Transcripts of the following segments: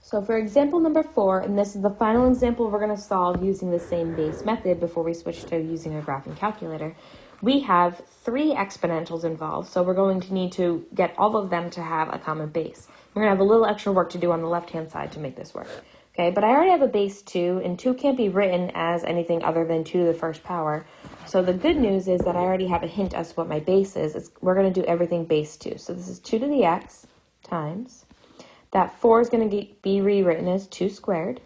So for example number 4, and this is the final example we're going to solve using the same base method before we switch to using a graphing calculator, we have 3 exponentials involved, so we're going to need to get all of them to have a common base. We're going to have a little extra work to do on the left-hand side to make this work. Okay, but I already have a base 2, and 2 can't be written as anything other than 2 to the first power. So the good news is that I already have a hint as to what my base is. We're going to do everything base 2. So this is 2 to the x times. That 4 is going to be rewritten as 2 squared.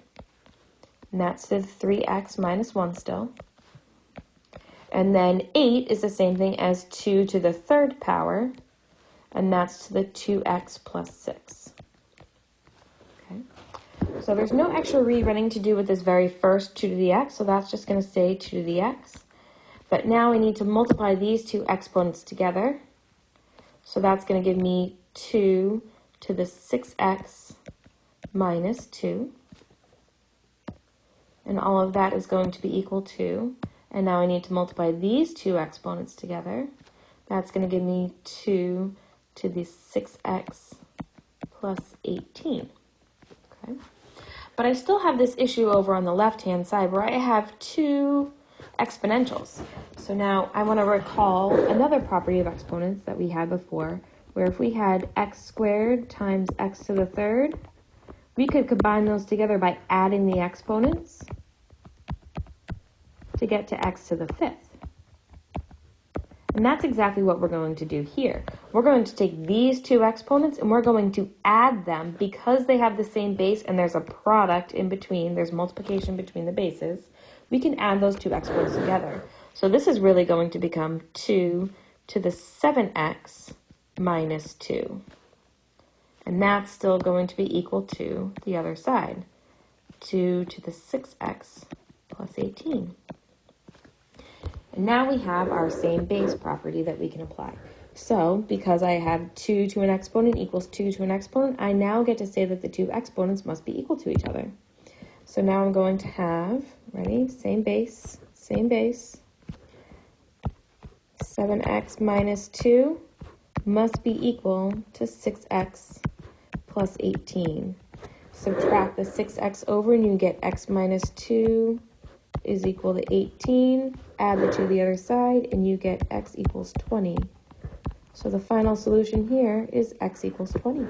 And that's to the 3x minus 1 still. And then 8 is the same thing as 2 to the third power. And that's to the 2x plus 6. Okay. So there's no extra rewriting to do with this very first 2 to the x. So that's just going to stay 2 to the x. But now I need to multiply these two exponents together. So that's going to give me 2 to the 6x minus 2. And all of that is going to be equal to, and now I need to multiply these two exponents together. That's going to give me 2 to the 6x plus 18. Okay. But I still have this issue over on the left-hand side where I have 2 exponentials. So now I want to recall another property of exponents that we had before, where if we had x squared times x to the third, we could combine those together by adding the exponents to get to x to the fifth. And that's exactly what we're going to do here. We're going to take these two exponents and we're going to add them because they have the same base and there's a product in between, there's multiplication between the bases. We can add those two exponents together. So this is really going to become 2 to the 7x minus 2. And that's still going to be equal to the other side, 2 to the 6x plus 18. And now we have our same base property that we can apply. So because I have 2 to an exponent equals 2 to an exponent, I now get to say that the two exponents must be equal to each other. So now I'm going to have, ready, same base, 7x minus 2 must be equal to 6x plus 18. Subtract the 6x over and you get x minus 2 is equal to 18. Add the 2 to the other side and you get x equals 20. So the final solution here is x equals 20.